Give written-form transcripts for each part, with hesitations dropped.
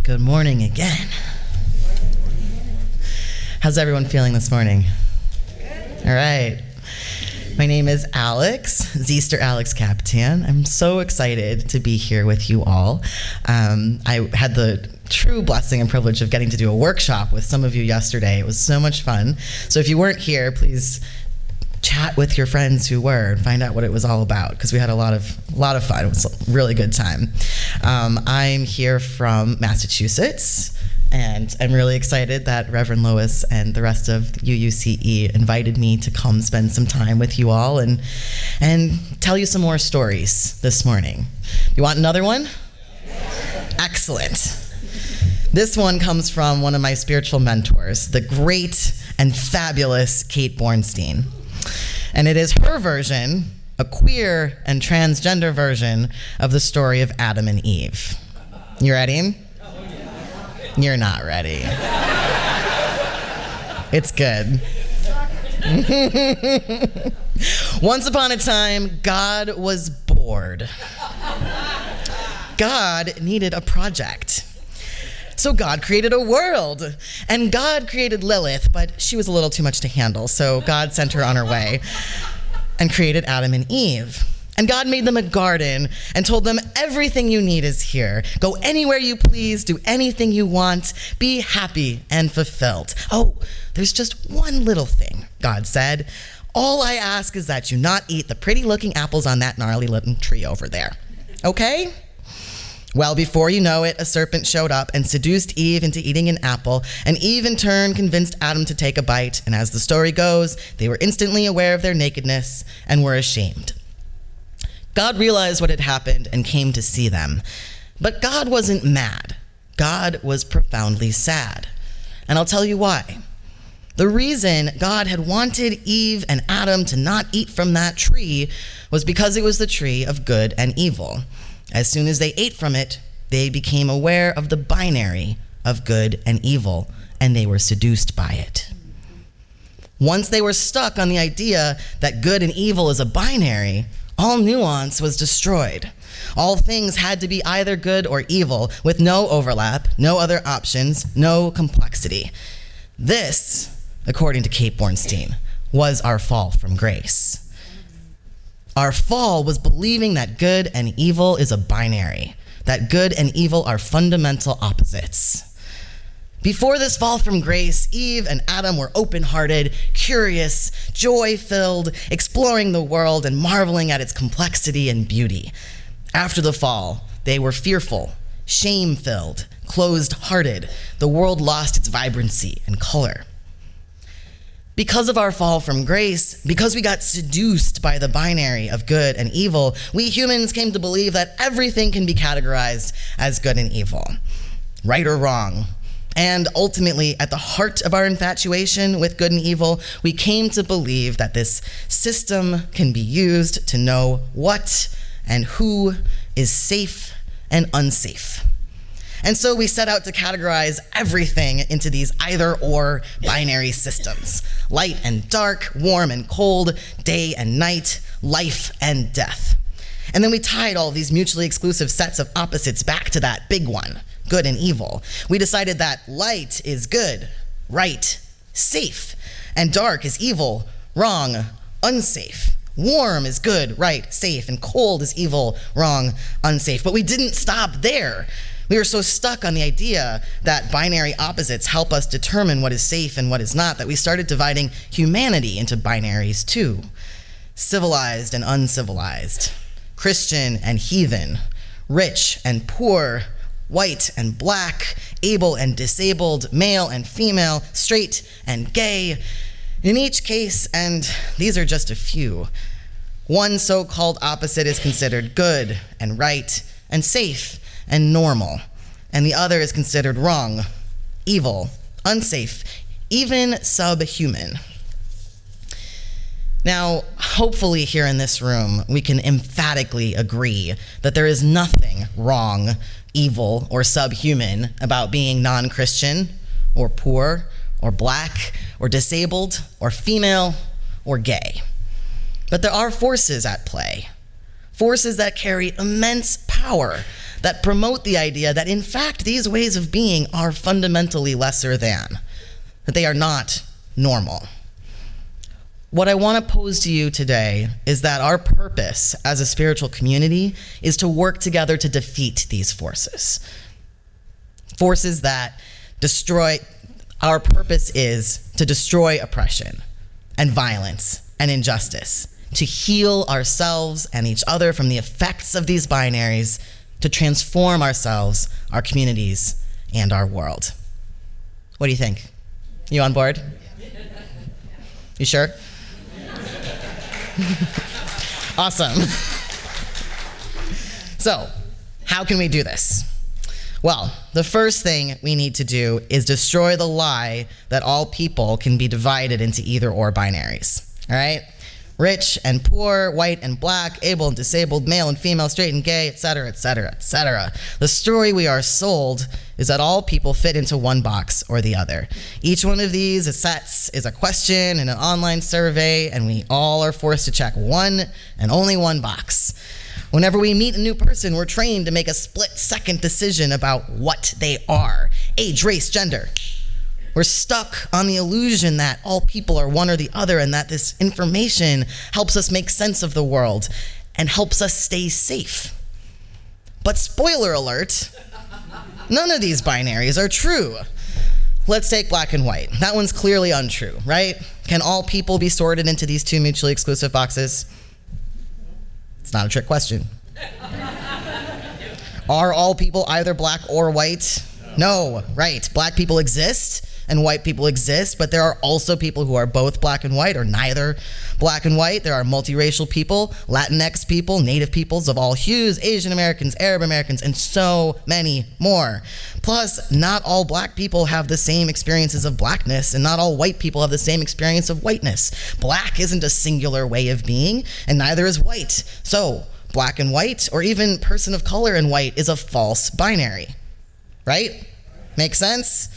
Good morning again. How's everyone feeling this morning? All right. My name is Alex, Zeester Alex Kapitan. I'm so excited to be here with you all. I had the true blessing and privilege of getting to do a workshop with some of you yesterday. It was so much fun. So if you weren't here, please chat with your friends who were and find out what it was all about, because we had a lot of fun. It was a really good time. I'm here from Massachusetts, and I'm really excited that Reverend Lois and the rest of UUCE invited me to come spend some time with you all and tell you some more stories this morning. You want another one? Excellent. This one comes from one of my spiritual mentors, the great and fabulous Kate Bornstein. And it is her version, a queer and transgender version of the story of Adam and Eve. You ready? You're not ready. It's good. Once upon a time, God was bored. God needed a project. So God created a world, and God created Lilith, but she was a little too much to handle, so God sent her on her way and created Adam and Eve. And God made them a garden and told them, everything you need is here. Go anywhere you please, do anything you want, be happy and fulfilled. Oh, there's just one little thing, God said. All I ask is that you not eat the pretty looking apples on that gnarly little tree over there, okay? Well, before you know it, a serpent showed up and seduced Eve into eating an apple, and Eve in turn convinced Adam to take a bite, and as the story goes, they were instantly aware of their nakedness and were ashamed. God realized what had happened and came to see them. But God wasn't mad. God was profoundly sad. And I'll tell you why. The reason God had wanted Eve and Adam to not eat from that tree was because it was the tree of good and evil. As soon as they ate from it, they became aware of the binary of good and evil, and they were seduced by it. Once they were stuck on the idea that good and evil is a binary, all nuance was destroyed. All things had to be either good or evil, with no overlap, no other options, no complexity. This, according to Kate Bornstein, was our fall from grace. Our fall was believing that good and evil is a binary, that good and evil are fundamental opposites. Before this fall from grace, Eve and Adam were open-hearted, curious, joy-filled, exploring the world and marveling at its complexity and beauty. After the fall, they were fearful, shame-filled, closed-hearted. The world lost its vibrancy and color. Because of our fall from grace, because we got seduced by the binary of good and evil, we humans came to believe that everything can be categorized as good and evil, right or wrong. And ultimately, at the heart of our infatuation with good and evil, we came to believe that this system can be used to know what and who is safe and unsafe. And so we set out to categorize everything into these either-or binary systems. Light and dark, warm and cold, day and night, life and death. And then we tied all of these mutually exclusive sets of opposites back to that big one, good and evil. We decided that light is good, right, safe, and dark is evil, wrong, unsafe. Warm is good, right, safe, and cold is evil, wrong, unsafe. But we didn't stop there. We were so stuck on the idea that binary opposites help us determine what is safe and what is not that we started dividing humanity into binaries too. Civilized and uncivilized, Christian and heathen, rich and poor, white and black, able and disabled, male and female, straight and gay. In each case, and these are just a few, one so-called opposite is considered good and right and safe and normal, and the other is considered wrong, evil, unsafe, even subhuman. Now, hopefully here in this room, we can emphatically agree that there is nothing wrong, evil, or subhuman about being non-Christian, or poor, or black, or disabled, or female, or gay. But there are forces at play, forces that carry immense power, that promote the idea that in fact these ways of being are fundamentally lesser than, that they are not normal. What I want to pose to you today is that our purpose as a spiritual community is to work together to defeat these forces. Forces that destroy, our purpose is to destroy oppression and violence and injustice, to heal ourselves and each other from the effects of these binaries, to transform ourselves, our communities, and our world. What do you think? You on board? You sure? Awesome. So, how can we do this? Well, the first thing we need to do is destroy the lie that all people can be divided into either or binaries, all right? Rich and poor, white and black, able and disabled, male and female, straight and gay, etc., etc., etc. The story we are sold is that all people fit into one box or the other. Each one of these is a question in an online survey, and we all are forced to check one and only one box. Whenever we meet a new person, we're trained to make a split-second decision about what they are: age, race, gender. We're stuck on the illusion that all people are one or the other, and that this information helps us make sense of the world and helps us stay safe. But spoiler alert, none of these binaries are true. Let's take black and white. That one's clearly untrue, right? Can all people be sorted into these two mutually exclusive boxes? It's not a trick question. Are all people either black or white? No, right. Black people exist and white people exist, but there are also people who are both black and white or neither black and white. There are multiracial people, Latinx people, Native peoples of all hues, Asian Americans, Arab Americans, and so many more. Plus, not all black people have the same experiences of blackness, and not all white people have the same experience of whiteness. Black isn't a singular way of being, and neither is white. So, black and white, or even person of color and white, is a false binary. Right? Make sense?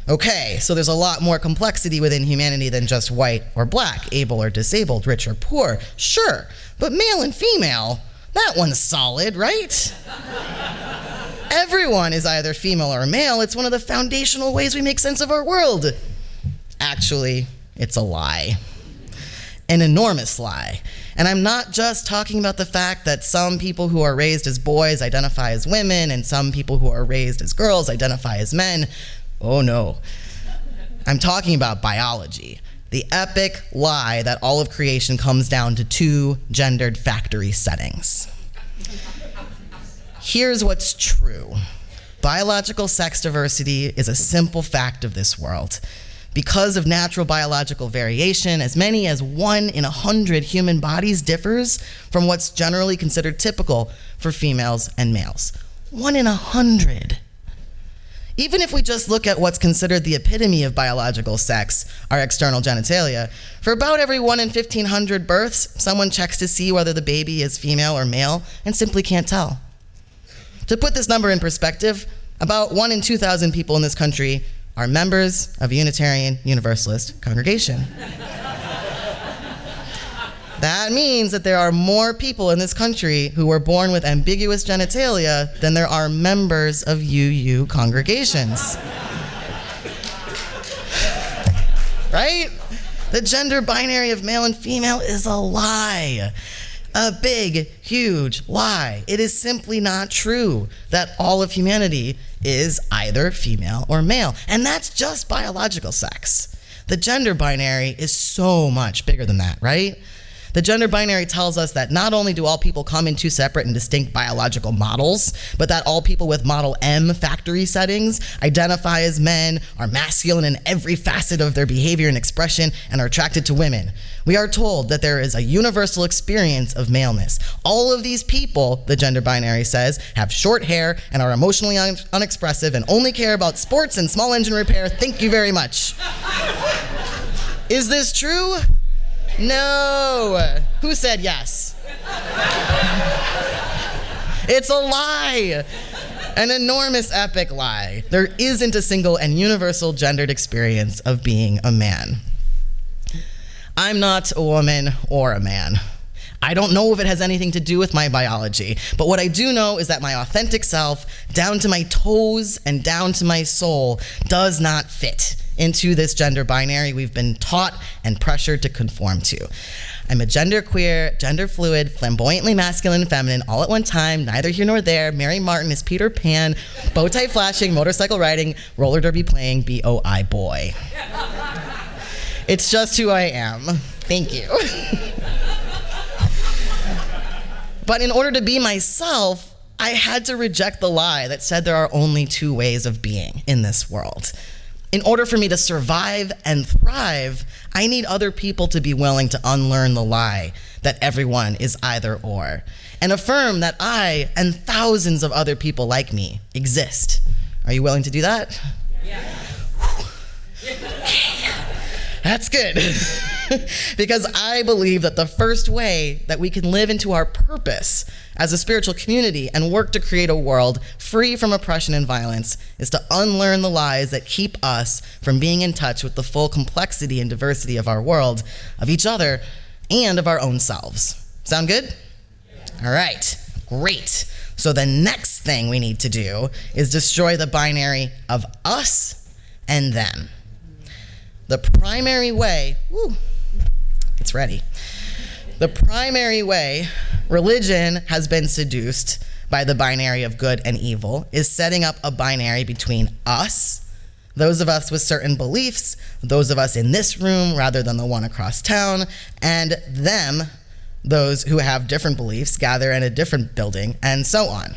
Okay, so there's a lot more complexity within humanity than just white or black, able or disabled, rich or poor. Sure, but male and female, that one's solid, right? Everyone is either female or male. It's one of the foundational ways we make sense of our world. Actually, it's a lie. An enormous lie. And I'm not just talking about the fact that some people who are raised as boys identify as women, and some people who are raised as girls identify as men. Oh no. I'm talking about biology. The epic lie that all of creation comes down to two gendered factory settings. Here's what's true. Biological sex diversity is a simple fact of this world. Because of natural biological variation, as many as 1 in 100 human bodies differs from what's generally considered typical for females and males. 1 in 100. Even if we just look at what's considered the epitome of biological sex, our external genitalia, for about every 1 in 1,500 births, someone checks to see whether the baby is female or male and simply can't tell. To put this number in perspective, about 1 in 2,000 people in this country are members of a Unitarian Universalist congregation. That means that there are more people in this country who were born with ambiguous genitalia than there are members of UU congregations. Right? The gender binary of male and female is a lie. A big, huge lie. It is simply not true that all of humanity is either female or male. And that's just biological sex. The gender binary is so much bigger than that, right? The gender binary tells us that not only do all people come in two separate and distinct biological models, but that all people with model M factory settings identify as men, are masculine in every facet of their behavior and expression, and are attracted to women. We are told that there is a universal experience of maleness. All of these people, the gender binary says, have short hair and are emotionally unexpressive and only care about sports and small engine repair. Thank you very much. Is this true? No. Who said yes? It's a lie. An enormous epic lie. There isn't a single and universal gendered experience of being a man. I'm not a woman or a man. I don't know if it has anything to do with my biology, but what I do know is that my authentic self, down to my toes and down to my soul, does not fit into this gender binary we've been taught and pressured to conform to. I'm a genderqueer, gender fluid, flamboyantly masculine and feminine all at one time, neither here nor there. Mary Martin is Peter Pan, bow tie flashing, motorcycle riding, roller derby playing, BOI boy. It's just who I am. Thank you. But in order to be myself, I had to reject the lie that said there are only two ways of being in this world. In order for me to survive and thrive, I need other people to be willing to unlearn the lie that everyone is either or, and affirm that I and thousands of other people like me exist. Are you willing to do that? Yeah. Okay. That's good. Because I believe that the first way that we can live into our purpose as a spiritual community and work to create a world free from oppression and violence is to unlearn the lies that keep us from being in touch with the full complexity and diversity of our world, of each other, and of our own selves. Sound good? All right, great. So the next thing we need to do is destroy the binary of us and them. The primary way, it's ready. The primary way religion has been seduced by the binary of good and evil is setting up a binary between us, those of us with certain beliefs, those of us in this room rather than the one across town, and them, those who have different beliefs, gather in a different building, and so on.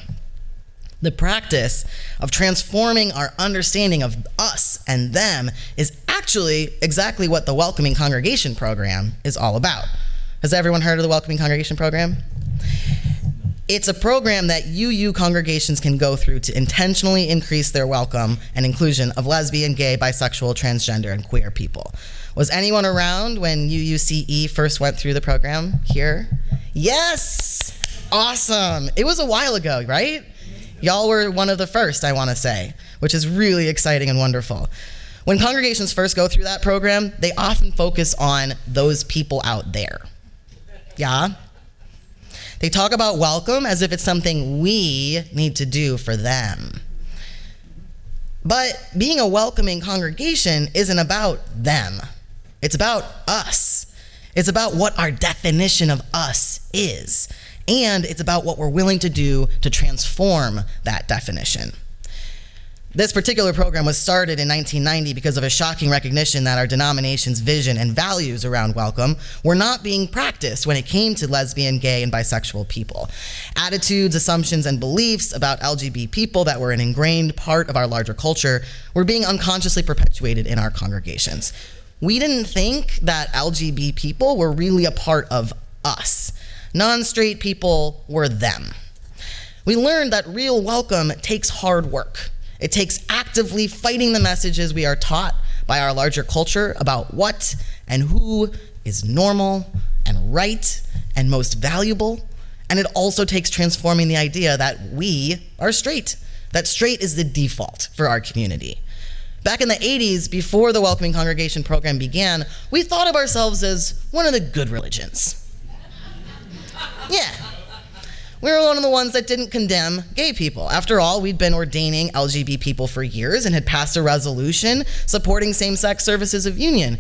The practice of transforming our understanding of us and them is actually exactly what the Welcoming Congregation program is all about. Has everyone heard of the Welcoming Congregation program? It's a program that UU congregations can go through to intentionally increase their welcome and inclusion of lesbian, gay, bisexual, transgender, and queer people. Was anyone around when UUCE first went through the program here? Yes! Awesome. It was a while ago, right? Y'all were one of the first, I want to say, which is really exciting and wonderful. When congregations first go through that program, they often focus on those people out there. Yeah? They talk about welcome as if it's something we need to do for them. But being a welcoming congregation isn't about them. It's about us. It's about what our definition of us is. And it's about what we're willing to do to transform that definition. This particular program was started in 1990 because of a shocking recognition that our denomination's vision and values around welcome were not being practiced when it came to lesbian, gay, and bisexual people. Attitudes, assumptions, and beliefs about LGBT people that were an ingrained part of our larger culture were being unconsciously perpetuated in our congregations. We didn't think that LGBT people were really a part of us. Non-straight people were them. We learned that real welcome takes hard work. It takes actively fighting the messages we are taught by our larger culture about what and who is normal and right and most valuable. And it also takes transforming the idea that we are straight, that straight is the default for our community. Back in the 80s, before the Welcoming Congregation program began, we thought of ourselves as one of the good religions. Yeah. We were one of the ones that didn't condemn gay people. After all, we'd been ordaining LGBT people for years and had passed a resolution supporting same-sex services of union.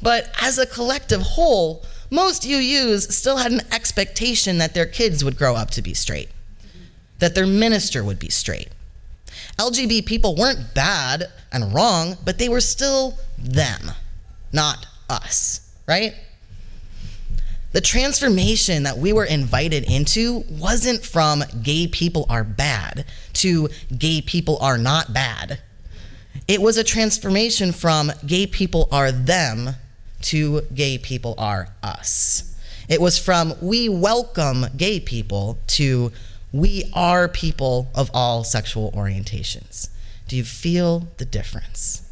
But as a collective whole, most UUs still had an expectation that their kids would grow up to be straight, that their minister would be straight. LGBT people weren't bad and wrong, but they were still them, not us, right? The transformation that we were invited into wasn't from gay people are bad to gay people are not bad. It was a transformation from gay people are them to gay people are us. It was from we welcome gay people to we are people of all sexual orientations. Do you feel the difference?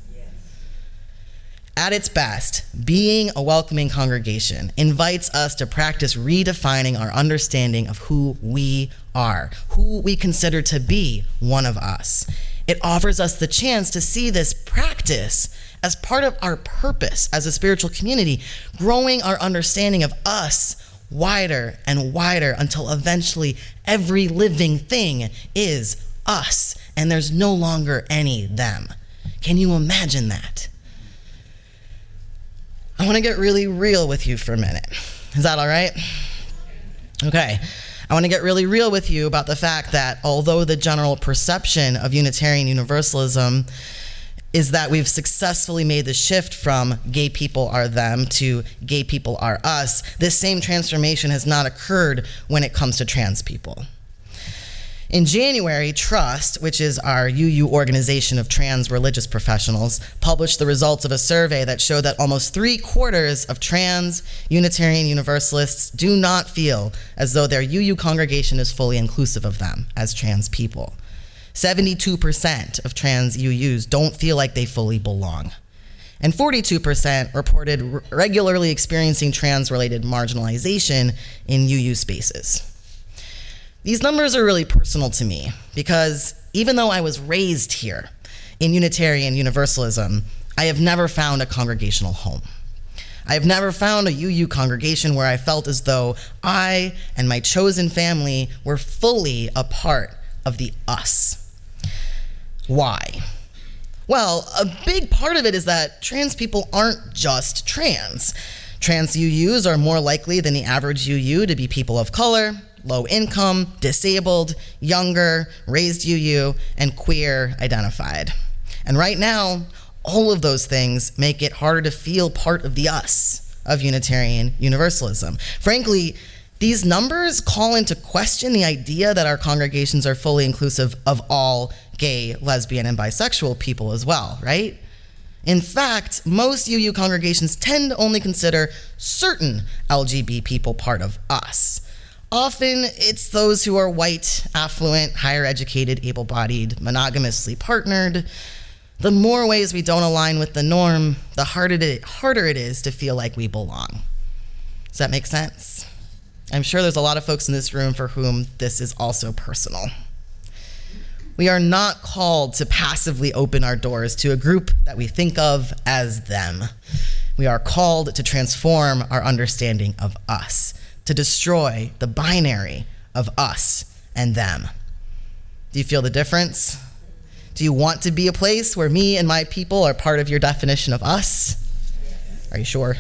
At its best, being a welcoming congregation invites us to practice redefining our understanding of who we are, who we consider to be one of us. It offers us the chance to see this practice as part of our purpose as a spiritual community, growing our understanding of us wider and wider until eventually every living thing is us, and there's no longer any them. Can you imagine that? I want to get really real with you for a minute. Is that all right? Okay. I want to get really real with you about the fact that although the general perception of Unitarian Universalism is that we've successfully made the shift from gay people are them to gay people are us, this same transformation has not occurred when it comes to trans people. In January, Trust, which is our UU organization of trans religious professionals, published the results of a survey that showed that almost 3/4 of trans Unitarian Universalists do not feel as though their UU congregation is fully inclusive of them as trans people. 72% of trans UUs don't feel like they fully belong. And 42% reported regularly experiencing trans-related marginalization in UU spaces. These numbers are really personal to me because even though I was raised here in Unitarian Universalism, I have never found a congregational home. I have never found a UU congregation where I felt as though I and my chosen family were fully a part of the us. Why? Well, a big part of it is that trans people aren't just trans. Trans UUs are more likely than the average UU to be people of color, low income, disabled, younger, raised UU, and queer identified. And right now, all of those things make it harder to feel part of the us of Unitarian Universalism. Frankly, these numbers call into question the idea that our congregations are fully inclusive of all gay, lesbian, and bisexual people as well, right? In fact, most UU congregations tend to only consider certain LGBT people part of us. Often, it's those who are white, affluent, higher educated, able-bodied, monogamously partnered. The more ways we don't align with the norm, the harder it is to feel like we belong. Does that make sense? I'm sure there's a lot of folks in this room for whom this is also personal. We are not called to passively open our doors to a group that we think of as them. We are called to transform our understanding of us, to destroy the binary of us and them. Do you feel the difference? Do you want to be a place where me and my people are part of your definition of us? Are you sure?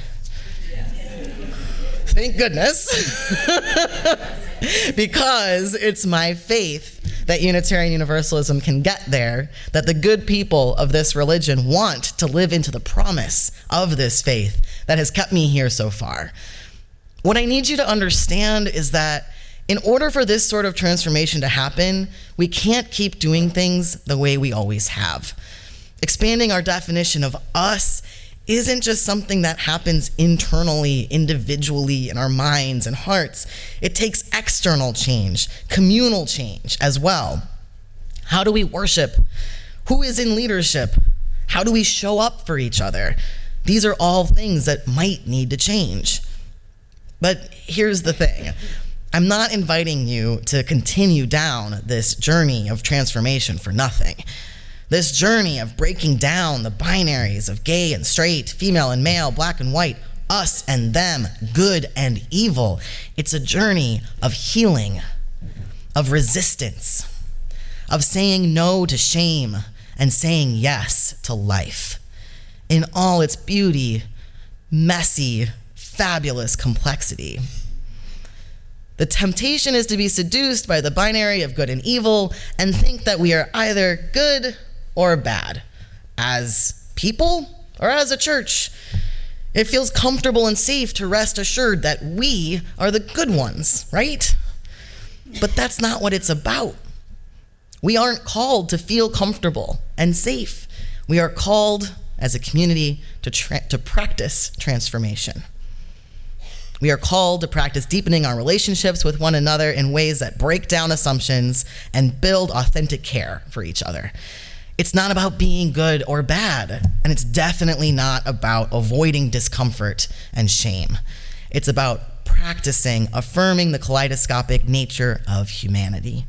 Thank goodness. Because it's my faith that Unitarian Universalism can get there, that the good people of this religion want to live into the promise of this faith that has kept me here so far. What I need you to understand is that in order for this sort of transformation to happen, we can't keep doing things the way we always have. Expanding our definition of us isn't just something that happens internally, individually, in our minds and hearts. It takes external change, communal change as well. How do we worship? Who is in leadership? How do we show up for each other? These are all things that might need to change. But here's the thing. I'm not inviting you to continue down this journey of transformation for nothing. This journey of breaking down the binaries of gay and straight, female and male, black and white, us and them, good and evil. It's a journey of healing, of resistance, of saying no to shame and saying yes to life. In all its beauty, messy, fabulous complexity. The temptation is to be seduced by the binary of good and evil and think that we are either good or bad, as people or as a church. It feels comfortable and safe to rest assured that we are the good ones, right? But that's not what it's about. We aren't called to feel comfortable and safe. We are called as a community to practice transformation. We are called to practice deepening our relationships with one another in ways that break down assumptions and build authentic care for each other. It's not about being good or bad, and it's definitely not about avoiding discomfort and shame. It's about practicing affirming the kaleidoscopic nature of humanity,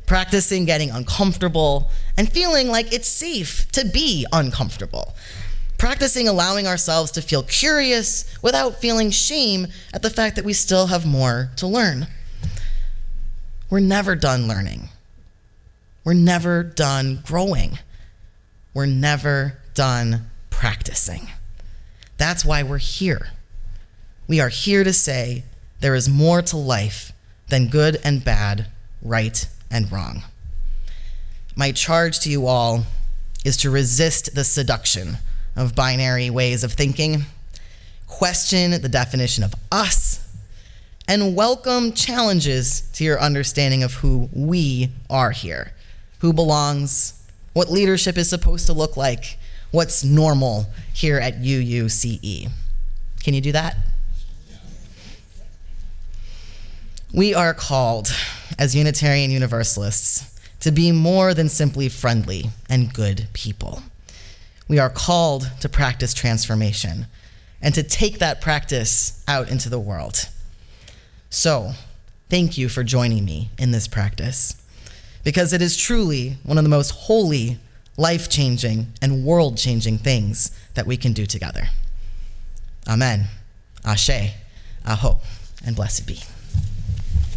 practicing getting uncomfortable and feeling like it's safe to be uncomfortable, Practicing allowing ourselves to feel curious without feeling shame at the fact that we still have more to learn. We're never done learning. We're never done growing. We're never done practicing. That's why we're here. We are here to say there is more to life than good and bad, right and wrong. My charge to you all is to resist the seduction of binary ways of thinking, question the definition of us, and welcome challenges to your understanding of who we are here, who belongs, what leadership is supposed to look like, what's normal here at UUCE. Can you do that? We are called, as Unitarian Universalists, to be more than simply friendly and good people. We are called to practice transformation and to take that practice out into the world. So, thank you for joining me in this practice, because it is truly one of the most holy, life-changing, and world-changing things that we can do together. Amen, Ashe, Aho, and blessed be.